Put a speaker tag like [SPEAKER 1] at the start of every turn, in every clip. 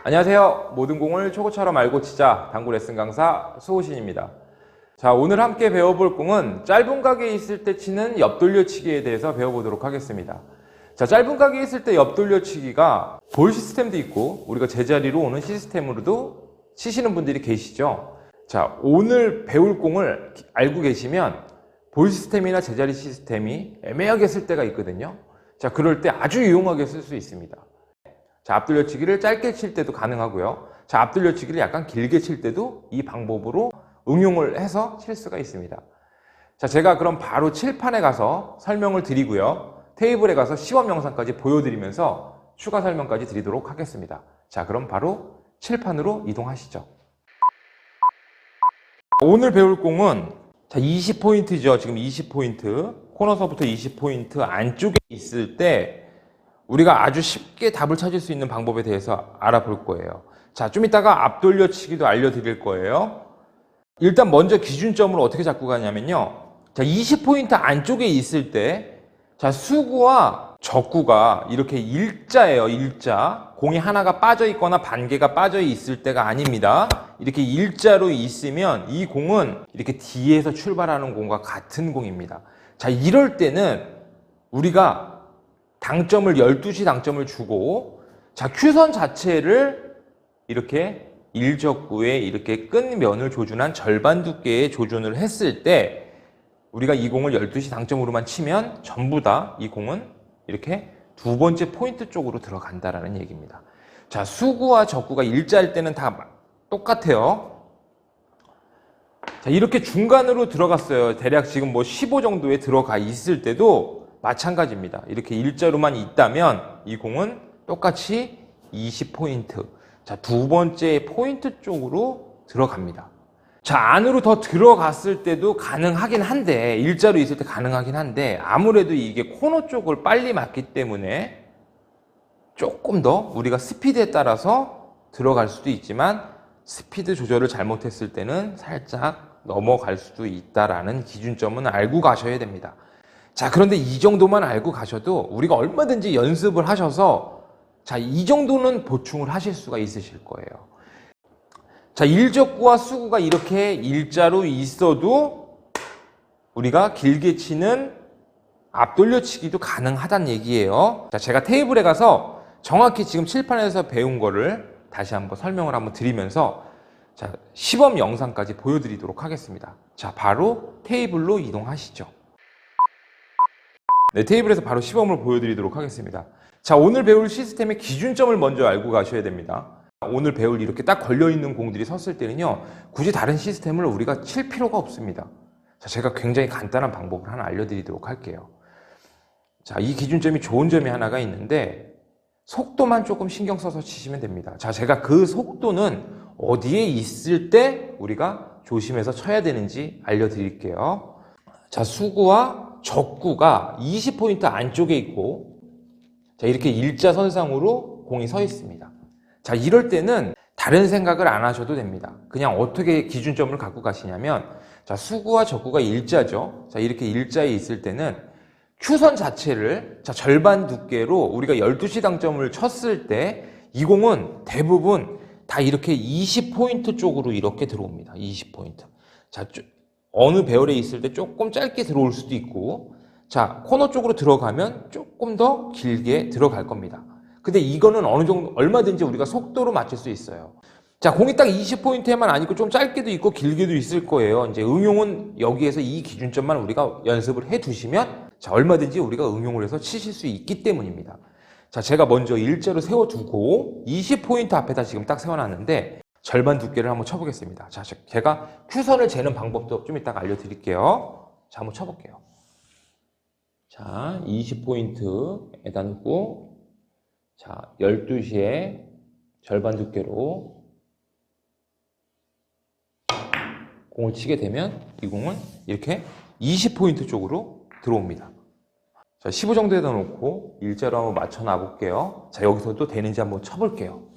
[SPEAKER 1] 안녕하세요. 모든 공을 초구처럼 알고 치자 당구 레슨 강사 수호신입니다. 자, 오늘 함께 배워볼 공은 짧은 각에 있을 때 치는 옆돌려치기에 대해서 배워보도록 하겠습니다. 자, 짧은 각에 있을 때 옆돌려치기가 볼 시스템도 있고 우리가 제자리로 오는 시스템으로도 치시는 분들이 계시죠. 자, 오늘 배울 공을 알고 계시면 볼 시스템이나 제자리 시스템이 애매하게 쓸 때가 있거든요. 자, 그럴 때 아주 유용하게 쓸 수 있습니다. 자, 앞돌려치기를 짧게 칠 때도 가능하고요. 자, 앞돌려치기를 약간 길게 칠 때도 이 방법으로 응용을 해서 칠 수가 있습니다. 자, 제가 그럼 바로 칠판에 가서 설명을 드리고요. 테이블에 가서 시범 영상까지 보여드리면서 추가 설명까지 드리도록 하겠습니다. 자, 그럼 바로 칠판으로 이동하시죠. 오늘 배울 공은 자, 20포인트죠. 지금 20포인트. 코너서부터 20포인트 안쪽에 있을 때 우리가 아주 쉽게 답을 찾을 수 있는 방법에 대해서 알아볼 거예요. 자, 좀 이따가 앞돌려치기도 알려드릴 거예요. 일단 먼저 기준점을 어떻게 잡고 가냐면요. 자, 20포인트 안쪽에 있을 때, 자, 수구와 적구가 이렇게 일자예요, 일자. 공이 하나가 빠져 있거나 반개가 빠져 있을 때가 아닙니다. 이렇게 일자로 있으면 이 공은 이렇게 뒤에서 출발하는 공과 같은 공입니다. 자, 이럴 때는 우리가 당점을 12시 당점을 주고, 자, 큐선 자체를 이렇게 일적구에 이렇게 끝면을 조준한 절반 두께의 조준을 했을 때 우리가 이 공을 12시 당점으로만 치면 전부 다 이 공은 이렇게 두 번째 포인트 쪽으로 들어간다라는 얘기입니다. 자, 수구와 적구가 일자일 때는 다 똑같아요. 자, 이렇게 중간으로 들어갔어요. 대략 지금 뭐 15 정도에 들어가 있을 때도 마찬가지입니다. 이렇게 일자로만 있다면 이 공은 똑같이 20포인트. 자, 두 번째 포인트 쪽으로 들어갑니다. 자, 안으로 더 들어갔을 때도 가능하긴 한데, 일자로 있을 때 가능하긴 한데, 아무래도 이게 코너 쪽을 빨리 맞기 때문에 조금 더 우리가 스피드에 따라서 들어갈 수도 있지만, 스피드 조절을 잘못했을 때는 살짝 넘어갈 수도 있다라는 기준점은 알고 가셔야 됩니다. 자, 그런데 이 정도만 알고 가셔도 우리가 얼마든지 연습을 하셔서 자, 이 정도는 보충을 하실 수가 있으실 거예요. 자, 일적구와 수구가 이렇게 일자로 있어도 우리가 길게 치는 앞돌려치기도 가능하다는 얘기예요. 자, 제가 테이블에 가서 정확히 지금 칠판에서 배운 거를 다시 한번 설명을 한번 드리면서 자, 시범 영상까지 보여드리도록 하겠습니다. 자, 바로 테이블로 이동하시죠. 네, 테이블에서 바로 시범을 보여드리도록 하겠습니다. 자, 오늘 배울 시스템의 기준점을 먼저 알고 가셔야 됩니다. 오늘 배울 이렇게 딱 걸려있는 공들이 섰을 때는요, 굳이 다른 시스템을 우리가 칠 필요가 없습니다. 자, 제가 굉장히 간단한 방법을 하나 알려드리도록 할게요. 자, 이 기준점이 좋은 점이 하나가 있는데 속도만 조금 신경 써서 치시면 됩니다. 자, 제가 그 속도는 어디에 있을 때 우리가 조심해서 쳐야 되는지 알려드릴게요. 자, 수구와 적구가 20포인트 안쪽에 있고, 자, 이렇게 일자선상으로 공이 서 있습니다. 자, 이럴 때는 다른 생각을 안 하셔도 됩니다. 그냥 어떻게 기준점을 갖고 가시냐면, 자, 수구와 적구가 일자죠. 자, 이렇게 일자에 있을 때는 큐선 자체를 자, 절반 두께로 우리가 12시 당점을 쳤을 때 이 공은 대부분 다 이렇게 20포인트 쪽으로 이렇게 들어옵니다. 20포인트. 자, 어느 배열에 있을 때 조금 짧게 들어올 수도 있고, 자, 코너 쪽으로 들어가면 조금 더 길게 들어갈 겁니다. 근데 이거는 어느 정도, 얼마든지 우리가 속도로 맞출 수 있어요. 자, 공이 딱 20포인트에만 아니고 좀 짧게도 있고 길게도 있을 거예요. 이제 응용은 여기에서 이 기준점만 우리가 연습을 해 두시면, 자, 얼마든지 우리가 응용을 해서 치실 수 있기 때문입니다. 자, 제가 먼저 일자로 세워두고 20포인트 앞에다 지금 딱 세워놨는데, 절반 두께를 한번 쳐보겠습니다. 자, 제가 큐선을 재는 방법도 좀 이따가 알려드릴게요. 자, 한번 쳐볼게요. 자, 20포인트에다 놓고, 자, 12시에 절반 두께로 공을 치게 되면 이 공은 이렇게 20포인트 쪽으로 들어옵니다. 자, 15 정도에다 놓고 일자로 한번 맞춰 놔볼게요. 자, 여기서도 되는지 한번 쳐볼게요.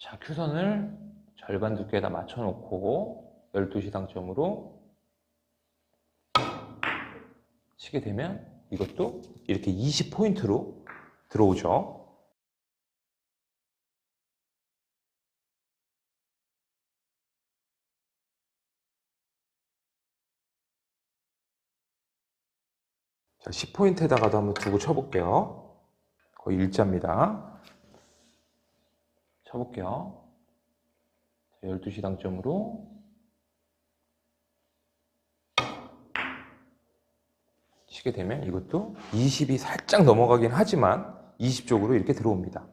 [SPEAKER 1] 자, 큐선을 절반 두께에다 맞춰놓고 12시 당점으로 치게 되면 이것도 이렇게 20포인트로 들어오죠. 자, 10포인트에다가도 한번 두고 쳐볼게요. 거의 일자입니다. 쳐볼게요. 12시 당점으로 치게 되면 이것도 20이 살짝 넘어가긴 하지만 20 쪽으로 이렇게 들어옵니다.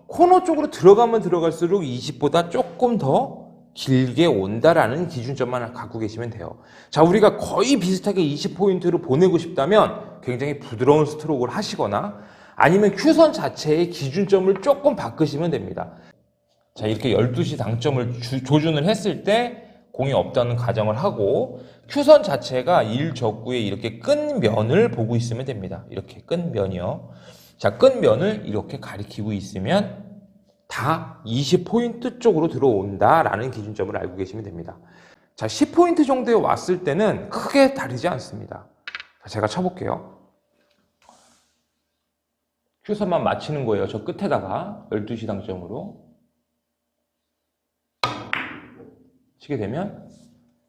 [SPEAKER 1] 코너 쪽으로 들어가면 들어갈수록 20보다 조금 더 길게 온다라는 기준점만 갖고 계시면 돼요. 자, 우리가 거의 비슷하게 20포인트로 보내고 싶다면 굉장히 부드러운 스트로크를 하시거나 아니면 큐선 자체의 기준점을 조금 바꾸시면 됩니다. 자, 이렇게 12시 당점을 조준을 했을 때 공이 없다는 가정을 하고 큐선 자체가 1적구에 이렇게 끈 면을 보고 있으면 됩니다. 이렇게 끈 면이요. 자, 끈 면을 이렇게 가리키고 있으면 다 20포인트 쪽으로 들어온다라는 기준점을 알고 계시면 됩니다. 자, 10포인트 정도에 왔을 때는 크게 다르지 않습니다. 자, 제가 쳐볼게요. 큐선만 맞히는 거예요. 저 끝에다가 12시 당점으로 치게 되면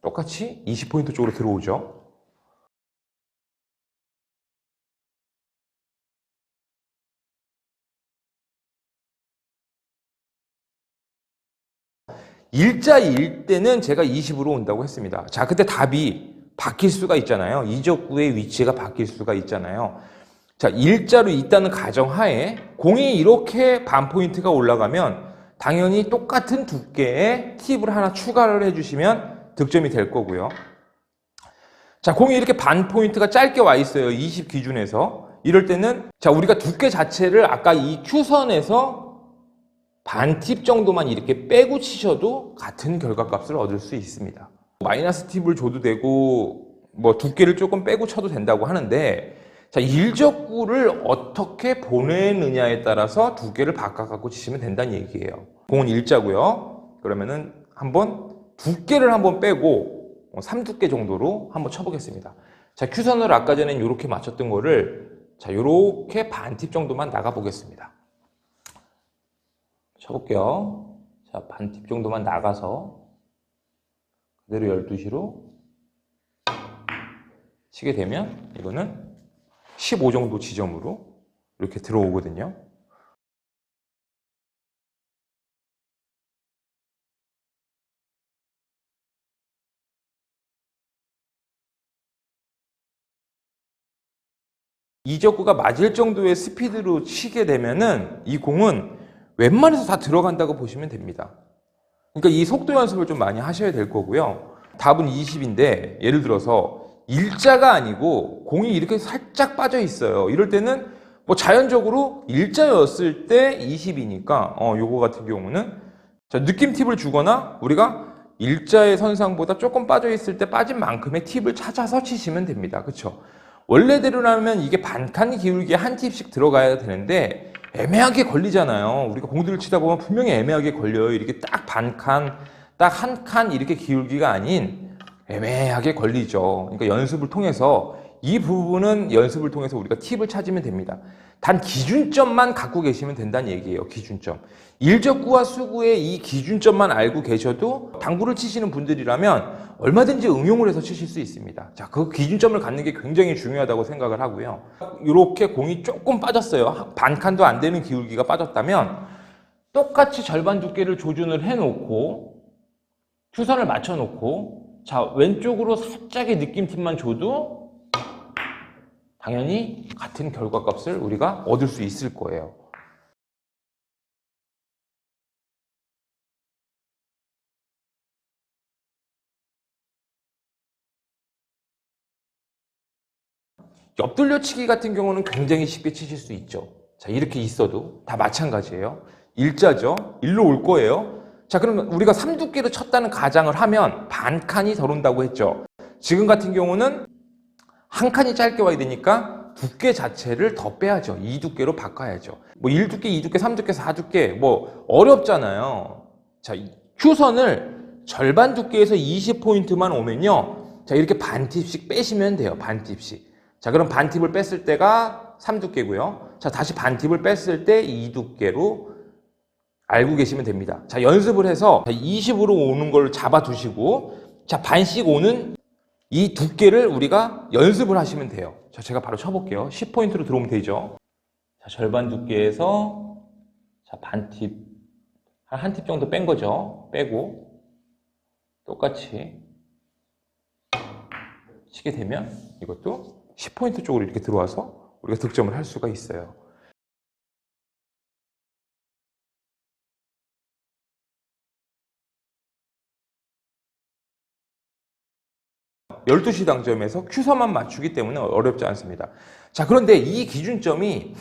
[SPEAKER 1] 똑같이 20포인트 쪽으로 들어오죠. 일자일 때는 제가 20으로 온다고 했습니다. 자, 그때 답이 바뀔 수가 있잖아요. 이적구의 위치가 바뀔 수가 있잖아요. 자, 일자로 있다는 가정하에 공이 이렇게 반 포인트가 올라가면 당연히 똑같은 두께의 팁을 하나 추가를 해주시면 득점이 될 거고요. 자, 공이 이렇게 반 포인트가 짧게 와 있어요. 20 기준에서. 이럴 때는 자, 우리가 두께 자체를 아까 이 큐선에서 반 팁 정도만 이렇게 빼고 치셔도 같은 결과값을 얻을 수 있습니다. 마이너스 팁을 줘도 되고 뭐 두께를 조금 빼고 쳐도 된다고 하는데 자, 일적구를 어떻게 보내느냐에 따라서 두께를 바꿔갖고 치시면 된다는 얘기예요. 공은 일자고요. 그러면은 한번 두께를 한번 빼고 3두께 정도로 한번 쳐보겠습니다. 자, 큐선을 아까 전에 이렇게 맞췄던 거를 자, 요렇게 반 팁 정도만 나가 보겠습니다. 쳐볼게요. 자, 반 팁 정도만 나가서 그대로 12시로 치게 되면 이거는 15 정도 지점으로 이렇게 들어오거든요. 이적구가 맞을 정도의 스피드로 치게 되면은 이 공은 웬만해서 다 들어간다고 보시면 됩니다. 그러니까 이 속도 연습을 좀 많이 하셔야 될 거고요. 답은 20인데 예를 들어서 일자가 아니고 공이 이렇게 살짝 빠져 있어요. 이럴 때는 뭐 자연적으로 일자였을 때 20이니까 요거 같은 경우는 자, 느낌 팁을 주거나 우리가 일자의 선상보다 조금 빠져 있을 때 빠진 만큼의 팁을 찾아서 치시면 됩니다. 그렇죠? 원래대로라면 이게 반칸 기울기에 한 팁씩 들어가야 되는데 애매하게 걸리잖아요. 우리가 공들을 치다 보면 분명히 애매하게 걸려요. 이렇게 딱 반칸, 딱 한 칸 이렇게 기울기가 아닌 애매하게 걸리죠. 그러니까 연습을 통해서 이 부분은 연습을 통해서 우리가 팁을 찾으면 됩니다. 단 기준점만 갖고 계시면 된다는 얘기예요. 기준점. 일적구와 수구의 이 기준점만 알고 계셔도 당구를 치시는 분들이라면 얼마든지 응용을 해서 치실 수 있습니다. 자, 그 기준점을 갖는 게 굉장히 중요하다고 생각을 하고요. 이렇게 공이 조금 빠졌어요. 반칸도 안 되는 기울기가 빠졌다면 똑같이 절반 두께를 조준을 해놓고 큐선을 맞춰놓고 자, 왼쪽으로 살짝의 느낌팁만 줘도 당연히 같은 결과값을 우리가 얻을 수 있을 거예요. 옆돌려치기 같은 경우는 굉장히 쉽게 치실 수 있죠. 자, 이렇게 있어도 다 마찬가지예요. 일자죠. 일로 올 거예요. 자, 그러면 우리가 3두께로 쳤다는 가정을 하면 반칸이 덜 온다고 했죠. 지금 같은 경우는 한 칸이 짧게 와야 되니까 두께 자체를 더 빼야죠. 2두께로 바꿔야죠. 뭐 1두께, 2두께, 3두께, 4두께 뭐 어렵잖아요. 자, 큐선을 절반 두께에서 20포인트만 오면요. 자, 이렇게 반 팁씩 빼시면 돼요. 반 팁씩. 자, 그럼 반 팁을 뺐을 때가 3두께고요. 자, 다시 반팁을 뺐을 때 2두께로 알고 계시면 됩니다. 자, 연습을 해서 20으로 오는 걸 잡아두시고, 자, 반씩 오는 이 두께를 우리가 연습을 하시면 돼요. 자, 제가 바로 쳐볼게요. 10포인트로 들어오면 되죠. 자, 절반 두께에서, 자, 반팁, 한 팁 정도 뺀 거죠. 빼고, 똑같이 치게 되면 이것도 10포인트 쪽으로 이렇게 들어와서 우리가 득점을 할 수가 있어요. 12시 당점에서 큐선만 맞추기 때문에 어렵지 않습니다. 자, 그런데 이 기준점이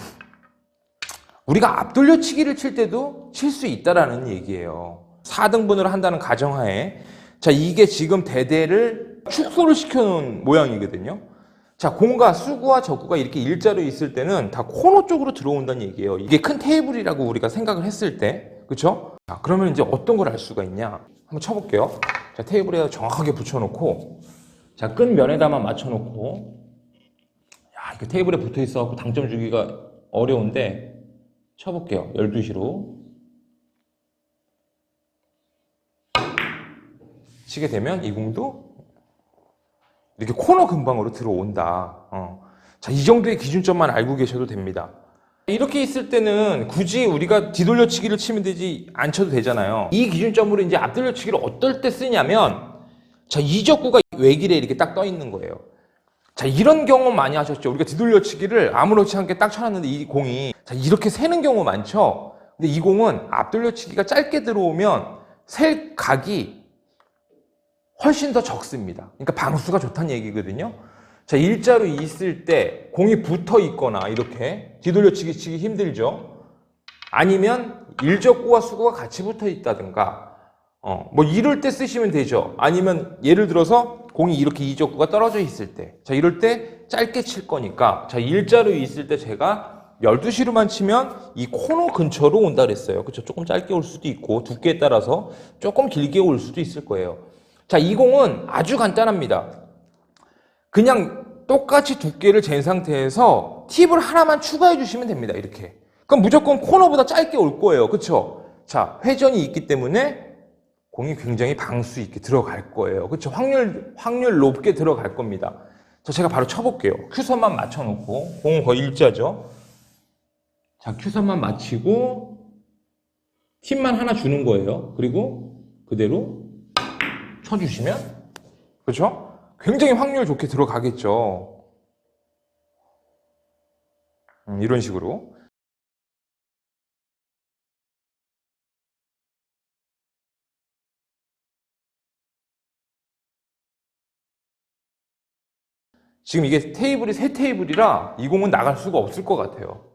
[SPEAKER 1] 우리가 앞돌려치기를 칠 때도 칠 수 있다라는 얘기예요. 4등분을 한다는 가정하에, 자, 이게 지금 대대를 축소를 시켜놓은 모양이거든요. 자, 공과 수구와 적구가 이렇게 일자로 있을 때는 다 코너 쪽으로 들어온다는 얘기예요. 이게 큰 테이블이라고 우리가 생각을 했을 때, 그쵸? 자, 그러면 이제 어떤 걸 알 수가 있냐? 한번 쳐볼게요. 자, 테이블에 정확하게 붙여놓고, 자, 끈 면에다만 맞춰놓고, 야, 이게 테이블에 붙어 있어갖고 당점 주기가 어려운데, 쳐볼게요. 12시로. 치게 되면 이 공도 이렇게 코너 근방으로 들어온다. 자, 이 정도의 기준점만 알고 계셔도 됩니다. 이렇게 있을 때는 굳이 우리가 뒤돌려치기를 치면 되지 안 쳐도 되잖아요. 이 기준점으로 이제 앞돌려치기를 어떨 때 쓰냐면, 자, 이적구가 외길에 이렇게 딱 떠 있는 거예요. 자, 이런 경우 많이 하셨죠. 우리가 뒤돌려치기를 아무렇지 않게 딱 쳐놨는데 이 공이, 자, 이렇게 새는 경우 많죠. 근데 이 공은 앞돌려치기가 짧게 들어오면 셀 각이 훨씬 더 적습니다. 그러니까 방수가 좋다는 얘기거든요. 자, 일자로 있을 때 공이 붙어 있거나 이렇게 뒤돌려치기 치기 힘들죠. 아니면 일적구와 수구가 같이 붙어 있다든가, 뭐 이럴 때 쓰시면 되죠. 아니면 예를 들어서 공이 이렇게 이적구가 떨어져 있을 때, 자, 이럴 때 짧게 칠 거니까, 자, 일자로 있을 때 제가 12시로만 치면 이 코너 근처로 온다 그랬어요. 그쵸? 조금 짧게 올 수도 있고 두께에 따라서 조금 길게 올 수도 있을 거예요. 자, 이 공은 아주 간단합니다. 그냥 똑같이 두께를 잰 상태에서 팁을 하나만 추가해 주시면 됩니다. 이렇게. 그럼 무조건 코너보다 짧게 올 거예요. 그쵸? 자, 회전이 있기 때문에 공이 굉장히 방수 있게 들어갈 거예요. 그쵸? 확률 높게 들어갈 겁니다. 자, 제가 바로 쳐볼게요. 큐선만 맞춰놓고, 공은 거의 일자죠? 자, 큐선만 맞히고, 팁만 하나 주는 거예요. 그리고 그대로 쳐주시면, 그쵸? 굉장히 확률 좋게 들어가겠죠. 이런 식으로. 지금 이게 테이블이 세 테이블이라 이 공은 나갈 수가 없을 것 같아요.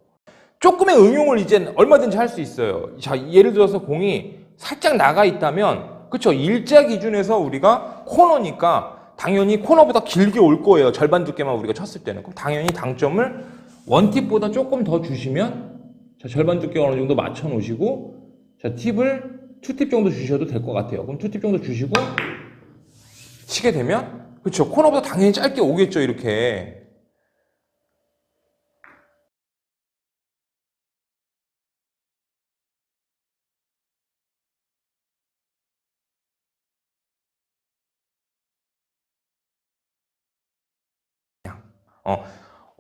[SPEAKER 1] 조금의 응용을 이제 얼마든지 할 수 있어요. 자, 예를 들어서 공이 살짝 나가 있다면, 그쵸? 일자 기준에서 우리가 코너니까 당연히 코너보다 길게 올 거예요. 절반 두께만 우리가 쳤을 때는. 그럼 당연히 당점을 원팁보다 조금 더 주시면, 자, 절반 두께 어느 정도 맞춰 놓으시고, 자, 팁을 2팁 정도 주셔도 될 것 같아요. 그럼 2팁 정도 주시고 치게 되면, 그쵸? 코너보다 당연히 짧게 오겠죠, 이렇게.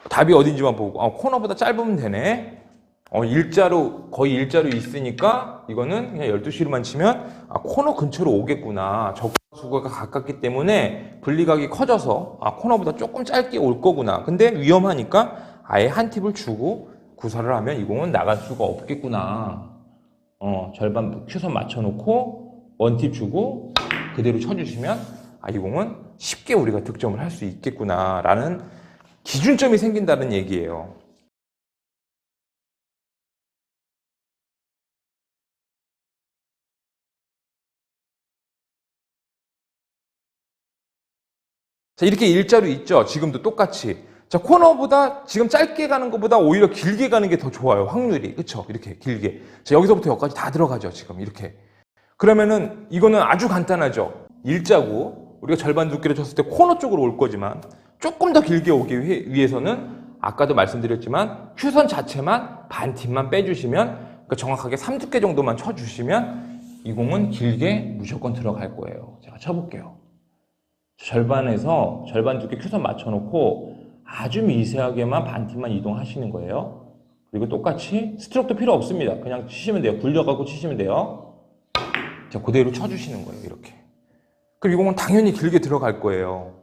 [SPEAKER 1] 답이 어딘지만 보고, 코너보다 짧으면 되네. 일자로, 거의 일자로 있으니까 이거는 그냥 12시로만 치면, 코너 근처로 오겠구나. 적수가 가깝기 때문에 분리각이 커져서, 코너보다 조금 짧게 올 거구나. 근데 위험하니까 아예 한 팁을 주고 구사를 하면 이 공은 나갈 수가 없겠구나. 절반 큐선 맞춰놓고 원팁 주고 그대로 쳐주시면, 이 공은 쉽게 우리가 득점을 할 수 있겠구나라는 기준점이 생긴다는 얘기예요. 자, 이렇게 일자로 있죠? 지금도 똑같이. 자, 코너보다 지금 짧게 가는 것보다 오히려 길게 가는 게 더 좋아요. 확률이. 그쵸? 이렇게 길게. 자, 여기서부터 여기까지 다 들어가죠. 지금 이렇게. 그러면은 이거는 아주 간단하죠. 일자고 우리가 절반 두께를 쳤을 때 코너 쪽으로 올 거지만 조금 더 길게 오기 위해서는 아까도 말씀드렸지만 큐선 자체만 반 팁만 빼주시면, 그러니까 정확하게 3두께 정도만 쳐주시면 이 공은 길게 무조건 들어갈 거예요. 제가 쳐볼게요. 절반에서 절반 두께 큐선 맞춰놓고 아주 미세하게만 반 팁만 이동하시는 거예요. 그리고 똑같이 스트로크도 필요 없습니다. 그냥 치시면 돼요. 굴려갖고 치시면 돼요. 자, 그대로 쳐주시는 거예요. 이렇게. 그리고 이 공은 당연히 길게 들어갈 거예요.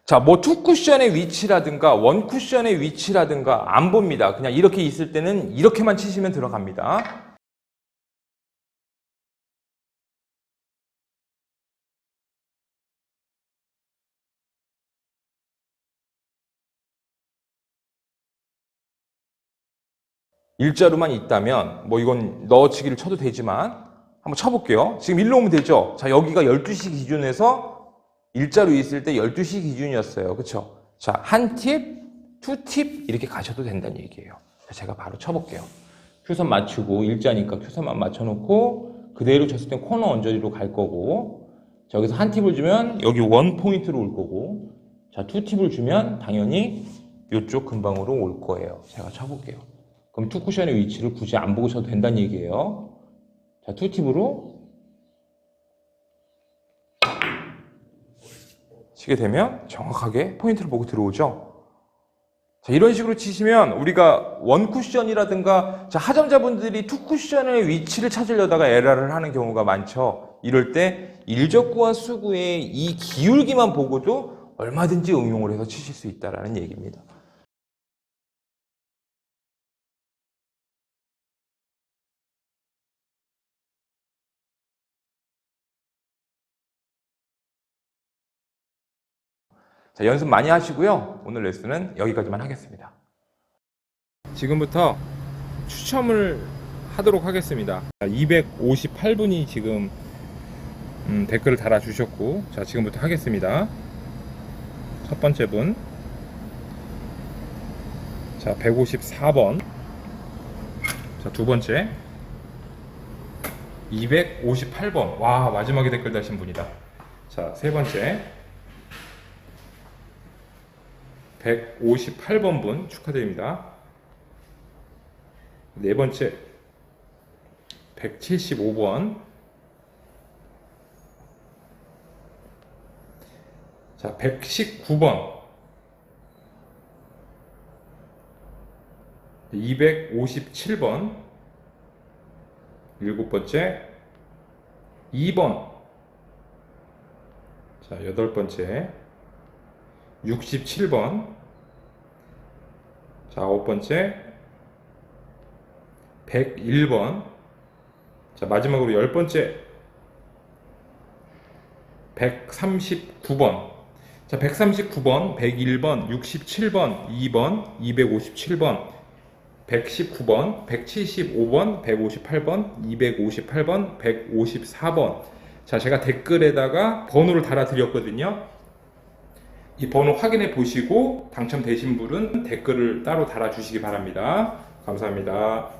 [SPEAKER 1] 자, 뭐 투 쿠션의 위치라든가 원 쿠션의 위치라든가 안 봅니다. 그냥 이렇게 있을 때는 이렇게만 치시면 들어갑니다. 일자루만 있다면 뭐 이건 넣어치기를 쳐도 되지만 한번 쳐볼게요. 지금 일로 오면 되죠. 자, 여기가 12시 기준에서 일자로 있을 때 12시 기준이었어요. 그쵸? 자, 한 팁, 투 팁 이렇게 가셔도 된다는 얘기예요. 자, 제가 바로 쳐볼게요. 큐선 맞추고 일자니까 큐선만 맞춰놓고 그대로 쳤을 땐 코너 언저리로 갈 거고, 자, 여기서 한 팁을 주면 여기 원 포인트로 올 거고, 자, 투 팁을 주면 당연히 이쪽 근방으로 올 거예요. 제가 쳐볼게요. 그럼 투 쿠션의 위치를 굳이 안 보고 쳐도 된다는 얘기예요. 자, 투 팁으로 치게 되면 정확하게 포인트를 보고 들어오죠. 자, 이런 식으로 치시면 우리가 원 쿠션이라든가, 자, 하점자분들이 투 쿠션의 위치를 찾으려다가 에러를 하는 경우가 많죠. 이럴 때 일적구와 수구의 이 기울기만 보고도 얼마든지 응용을 해서 치실 수 있다는 얘기입니다. 자, 연습 많이 하시고요. 오늘 레슨은 여기까지만 하겠습니다. 지금부터 추첨을 하도록 하겠습니다. 258분이 지금 댓글을 달아주셨고, 자, 지금부터 하겠습니다. 첫 번째 분, 자, 154번. 자, 두 번째 258번. 와, 마지막에 댓글 다신 분이다. 자, 세 번째 158번 분 축하드립니다. 네 번째 175번. 자, 119번. 257번. 일곱 번째 2번. 자, 여덟 번째 67번. 자, 아홉 번째 101번. 자, 마지막으로 열 번째 139번. 자, 139번, 101번, 67번, 2번, 257번, 119번, 175번, 158번, 258번, 154번. 자, 제가 댓글에다가 번호를 달아드렸거든요. 이 번호 확인해 보시고 당첨되신 분은 댓글을 따로 달아주시기 바랍니다. 감사합니다.